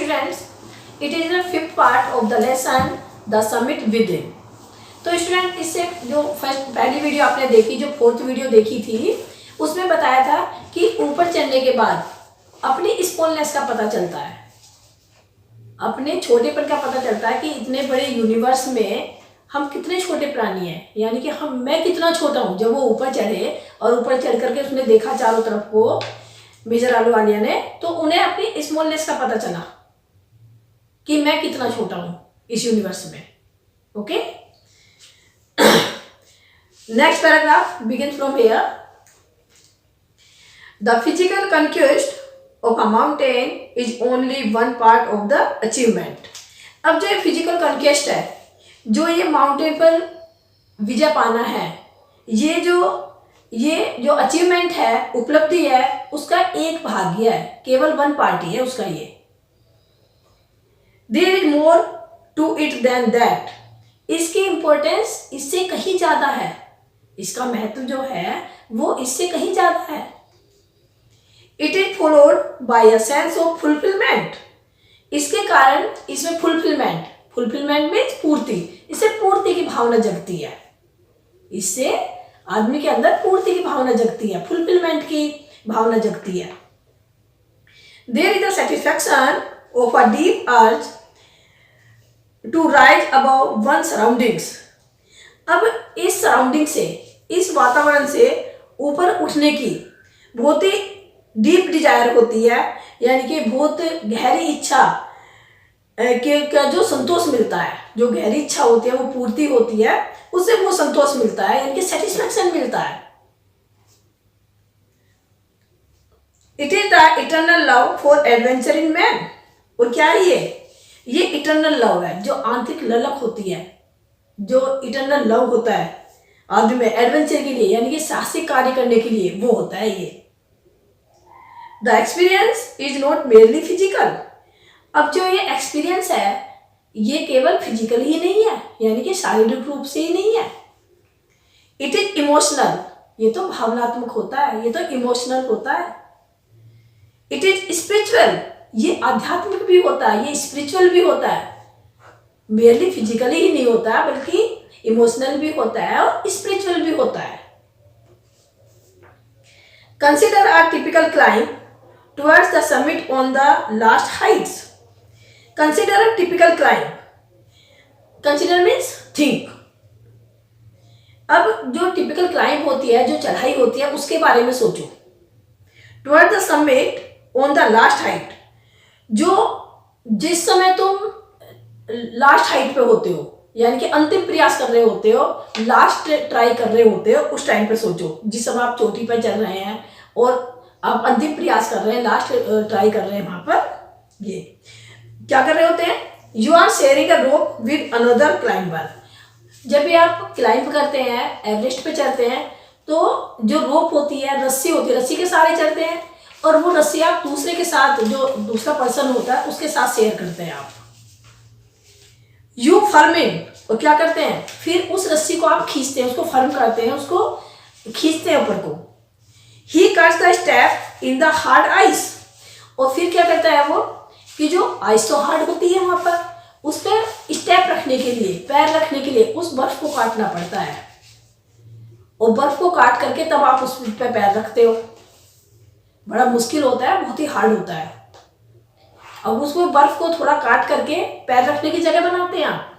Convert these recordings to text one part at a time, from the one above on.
students, it is the fifth part of the lesson the summit within. तो student इससे जो पहली video आपने देखी, जो फोर्थ वीडियो देखी थी, उसमें बताया था कि ऊपर चढ़ने के बाद अपनी स्मॉलनेस का पता चलता है, अपने छोटेपन का पता चलता है कि इतने बड़े यूनिवर्स में हम कितने छोटे प्राणी हैं, यानी कि मैं कितना छोटा हूँ। जब वो ऊपर चढ़े और ऊपर चढ़ करके उसने देखा चारों तरफ को मेजर अहलुवालिया ने, तो उन्हें अपनी स्मॉलनेस का पता चला कि मैं कितना छोटा हूँ इस यूनिवर्स में। Okay, next paragraph begin from here. The physical conquest of a mountain is only one part of the achievement. अब जो फिजिकल कंक्वेस्ट है, जो ये माउंटेन पर विजय पाना है, ये जो अचीवमेंट है, उपलब्धि है, उसका एक भाग्य है, केवल वन पार्ट ही है उसका ये। There is more to it than that. इसकी इंपॉर्टेंस इससे कहीं ज्यादा है, इसका महत्व जो है वो इससे कहीं ज्यादा है। It is followed by a sense of fulfilment. इसके कारण इसमें फुलफिलमेंट मीन्स पूर्ति, इससे पूर्ति की भावना जगती है, इससे आदमी के अंदर पूर्ति की भावना जगती है, फुलफिलमेंट की भावना जगती है। There is the satisfaction of a deep urge to rise above one surroundings. अब इस सराउंडिंग से, इस वातावरण से ऊपर उठने की बहुत ही डीप डिजायर होती है, यानी कि बहुत गहरी इच्छा का जो संतोष मिलता है, जो गहरी इच्छा होती है वो पूर्ति होती है, उससे वो संतोष मिलता है, यानी कि सेटिस्फैक्शन मिलता है। It is the eternal love for adventure in man. और क्या है ये इटर्नल लव है, जो आंतरिक ललक होती है, जो इटर्नल लव होता है आदमी में एडवेंचर के लिए, यानी कि साहसिक कार्य करने के लिए, वो होता है ये। The experience is not merely physical. अब जो ये एक्सपीरियंस है ये केवल फिजिकल ही नहीं है, यानी कि शारीरिक रूप से ही नहीं है। इट इज इमोशनल, ये तो भावनात्मक होता है, ये तो इमोशनल होता है। इट इज स्पिरिचुअल, ये आध्यात्मिक भी होता है, ये स्पिरिचुअल भी होता है, मेरली फिजिकली ही नहीं होता है, बल्कि इमोशनल भी होता है और स्पिरिचुअल भी होता है। Consider a typical climb towards the summit on the last Heights. Consider a typical climb, consider means think. अब जो टिपिकल क्लाइंब होती है, जो चढ़ाई होती है, उसके बारे में सोचो। Toward the summit on the last height, जो जिस समय तुम लास्ट हाइट पे होते हो, यानी कि अंतिम प्रयास कर रहे होते हो, लास्ट ट्राई कर रहे होते हो, उस टाइम पे सोचो। जिस समय आप चोटी पर चढ़ रहे हैं और आप अंतिम प्रयास कर रहे हैं, लास्ट ट्राई कर रहे हैं, वहां पर ये क्या कर रहे होते हैं? You are sharing a rope with another climber. जब भी आप क्लाइंब करते हैं, एवरेस्ट पे चढ़ते हैं, तो जो रोप होती है, रस्सी होती है, रस्सी के सहारे चढ़ते हैं, और वो रस्सी आप दूसरे के साथ, जो दूसरा पर्सन होता है उसके साथ शेयर करते हैं आप। यू फर्मिंग, और क्या करते हैं? फिर उस रस्सी को आप खींचते हैं, उसको फर्म करते हैं, उसको खींचते हैं ऊपर को। ही cuts the step in the hard ice, और फिर क्या करता है वो कि जो आइस तो हार्ड होती है वहां पर, उस पर स्टेप रखने के लिए, पैर रखने के लिए उस बर्फ को काटना पड़ता है, और बर्फ को काट करके तब आप उस पर पैर रखते हो। बड़ा मुश्किल होता है, बहुत ही हार्ड होता है। अब उसमें बर्फ को थोड़ा काट करके पैर रखने की जगह बनाते हैं आप।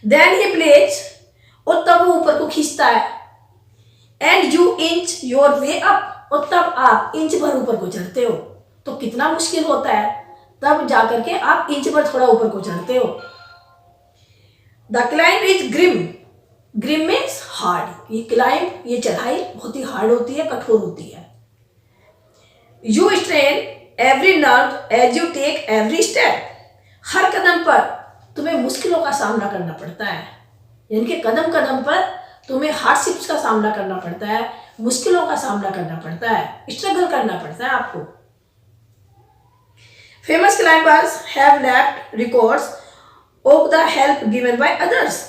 देन ही प्लेस, और तब वो ऊपर को खींचता है। And you inch your way up, और तब आप इंच भर ऊपर को चढ़ते हो। तो कितना मुश्किल होता है, तब जाकर के आप इंच भर थोड़ा ऊपर को चढ़ते हो। The climb is grim, grim means hard. ये क्लाइंब, ये चढ़ाई बहुत ही हार्ड होती है, कठोर होती है। You strain every nerve as you take every step. हर कदम पर तुम्हें मुश्किलों का सामना करना पड़ता है, यानी कि कदम कदम पर तुम्हें हार्डशिप्स का सामना करना पड़ता है, मुश्किलों का सामना करना पड़ता है, स्ट्रगल करना पड़ता है आपको। Famous climbers have left records of the help given by others.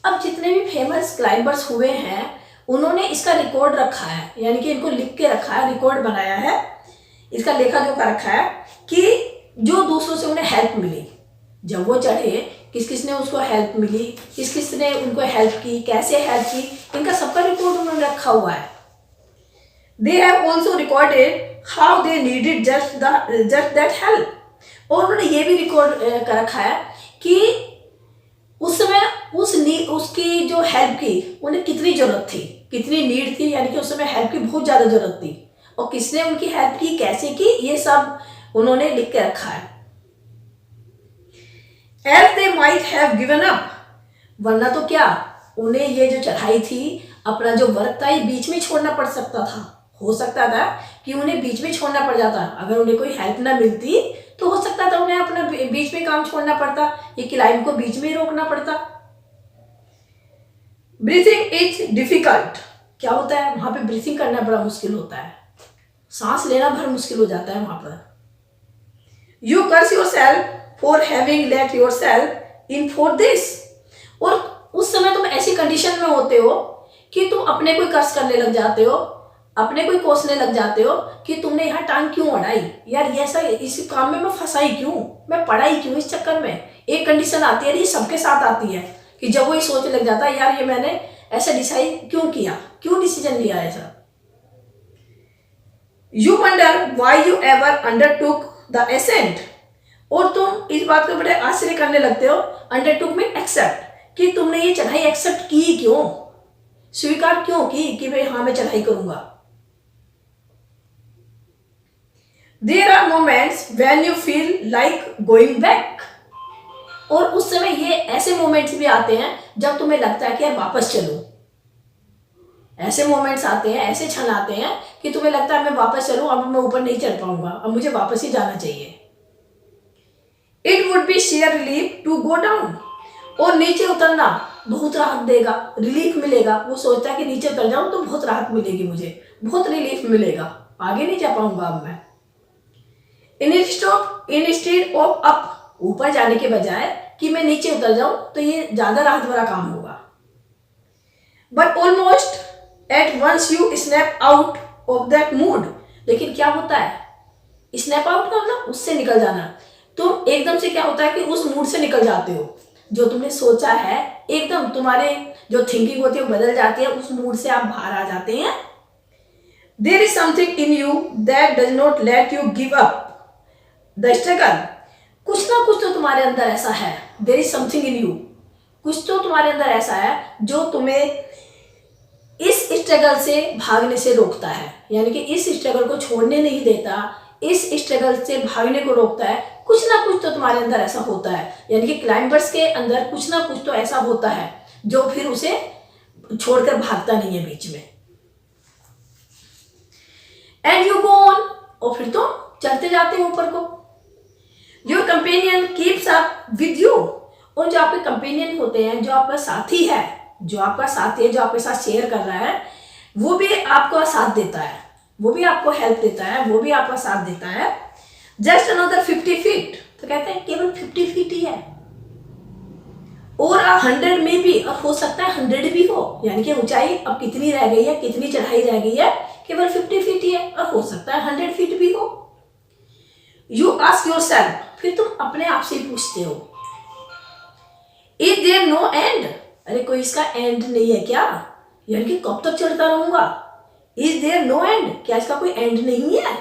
अब जितने भी फेमस क्लाइंबर्स हुए हैं, उन्होंने इसका रिकॉर्ड रखा है, यानी कि इनको लिख के रखा है, रिकॉर्ड बनाया है, इसका लेखा जोखा रखा है कि जो दूसरों से उन्हें हेल्प मिली। जब वो चढ़े किस किस ने उसको हेल्प मिली, किस किस ने उनको हेल्प की, कैसे हेल्प की, इनका सबका रिकॉर्ड उन्होंने रखा हुआ है। They have also recorded how they needed just that help. और उन्होंने ये भी रिकॉर्ड कर रखा है कि उस समय उसकी जो हेल्प की उन्हें कितनी जरूरत थी, कितनी नीड थी, यानी कि उस समय हेल्प की बहुत ज़्यादा जरूरत थी, और किसने उनकी हेल्प की, कैसे की, ये सब उन्होंने लिख के रखा है। As they might have given up, वरना तो क्या उन्हें ये जो चढ़ाई थी, अपना जो वर्क था, ये बीच में छोड़ना पड़ सकता था। हो सकता था कि उन्हें बीच में छोड़ना पड़ जाता, अगर उन्हें कोई हेल्प ना मिलती तो हो सकता था उन्हें अपना बीच में काम छोड़ना पड़ता, ये क्लाइंब को बीच में ही रोकना पड़ता। ब्रीथिंग इज डिफिकल्ट, क्या होता है वहां पे ब्रीथिंग करना बड़ा मुश्किल होता है, सांस लेना भर मुश्किल हो जाता है वहां पर। You curse yourself for having let yourself in for this, और उस समय तुम ऐसी कंडीशन में होते हो कि तुम अपने को कर्स करने लग जाते हो, अपने को कोसने लग जाते हो कि तुमने यहाँ टांग क्यों अड़ाई, यार ये ऐसा इस काम में मैं फंसाई क्यों, मैं पढ़ाई क्यों इस चक्कर में। एक कंडीशन आती है, ये सबके साथ आती है कि जब वो ये सोचने लग जाता है यार ये मैंने ऐसा डिसाइड क्यों किया, क्यों डिसीजन लिया ऐसा। You wonder why you ever undertook the ascent, और तुम इस बात को बड़े आश्चर्य करने लगते हो, अंडरटुक में एक्सेप्ट, कि तुमने ये चढ़ाई एक्सेप्ट की क्यों, स्वीकार क्यों की कि भाई हाँ मैं चढ़ाई करूंगा। There are moments when you feel like going back, और उस समय ये ऐसे मोमेंट्स भी आते हैं जब तुम्हें लगता है कि यार वापस चलो। ऐसे मोमेंट्स आते हैं, ऐसे क्षण आते हैं कि तुम्हें लगता है मैं वापस चलूं, अब मैं ऊपर नहीं चढ़ पाऊंगा, अब मुझे वापस ही जाना चाहिए। It would be sheer relief to go down, और नीचे उतरना बहुत राहत देगा, रिलीफ मिलेगा। वो सोचता है कि नीचे उतर जाऊं तो बहुत राहत मिलेगी, मुझे बहुत रिलीफ मिलेगा, आगे नहीं जा पाऊंगा अब मैं। इंस्टेड ऑफ अप, ऊपर जाने के बजाय कि मैं नीचे उतर जाऊं तो ये ज्यादा राहत भरा काम होगा। But almost at once you snap out of that mood, लेकिन क्या होता है स्नैप आउट का मतलब उससे निकल जाना। तुम एकदम से क्या होता है कि उस मूड से निकल जाते हो, जो तुमने सोचा है एकदम तुम्हारे जो थिंकिंग होती है वो बदल जाती है, उस मूड से आप बाहर आ जाते हैं। There is something in you that does not let you give up the struggle, कुछ ना कुछ तो तुम्हारे अंदर ऐसा है, there is something in you, कुछ तो तुम्हारे अंदर ऐसा है जो तुम्हें इस स्ट्रगल से भागने से रोकता है, यानी कि इस स्ट्रगल को छोड़ने नहीं देता, इस स्ट्रगल से भागने को रोकता है। कुछ ना कुछ तो तुम्हारे अंदर ऐसा होता है, यानी कि क्लाइंबर्स के अंदर कुछ ना कुछ तो ऐसा होता है जो फिर उसे छोड़कर भागता नहीं है बीच में। एंड यू गो ऑन, और फिर तुम चढ़ते जाते हो ऊपर को। Your companion keeps up with you, और जो आपके कंपेनियन होते हैं, जो आपका साथी है, जो आपका साथी है, जो आपके साथ शेयर कर रहा है, वो भी आपको साथ देता है, वो भी आपको हेल्प देता है, वो भी आपका साथ देता है। जस्ट अनदर 50 फीट, तो कहते हैं केवल 50 फीट ही है, और 100 में भी, और हो सकता है 100 भी हो, यानी कि ऊंचाई अब कितनी रह गई है, कितनी चढ़ाई रह गई है, केवल 50 फीट ही है, और हो सकता है 100 फीट भी हो। यू आस्क योर सेल्फ, फिर तुम अपने आप से पूछते हो, इज देयर नो एंड, अरे कोई इसका एंड नहीं है क्या, यानी कि कब तक चढ़ता रहूंगा। इज देयर नो एंड, क्या इसका कोई एंड नहीं है।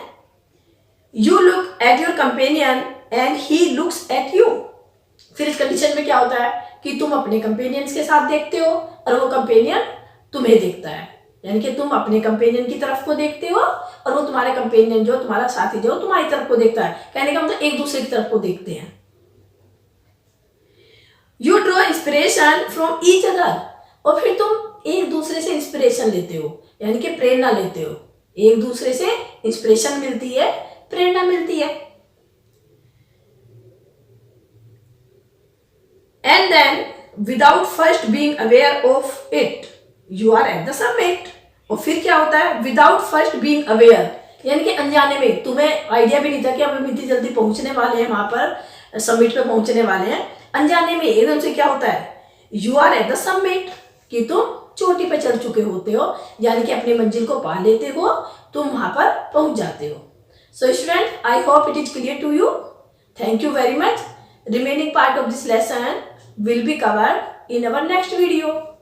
You look at your companion and he looks at you, फिर इस कंडीशन में क्या होता है कि तुम अपने कंपेनियंस के साथ देखते हो और वो कंपेनियन तुम्हें देखता है, यानी कि तुम अपने कंपेनियन की तरफ को देखते हो और वो तुम्हारे कंपेनियन जो तुम्हारा साथी जो तुम्हारी तरफ को देखता है। कहने का मतलब एक दूसरे की तरफ को देखते हैं। You draw inspiration from each other, और फिर तुम एक दूसरे से इंस्पिरेशन लेते हो, यानी कि प्रेरणा लेते हो, एक दूसरे से इंस्पिरेशन मिलती है, प्रेरणा मिलती है। And then without first being aware of it you are at the summit, और फिर क्या होता है विदाउट फर्स्ट बीइंग अवेयर, यानी कि अनजाने में तुम्हें आइडिया भी नहीं था कि अब हम इतनी जल्दी पहुंचने वाले हैं, वहां पर समिट पे पहुंचने वाले हैं। अनजाने में एकदम से क्या होता है you are at the summit, कि तुम चोटी पर चढ़ चुके होते हो, यानी कि अपनी मंजिल को पा लेते हो, तुम वहां पर पहुंच जाते हो। So student, I hope it is clear to you. Thank you very much. Remaining part of this lesson will be covered in our next video.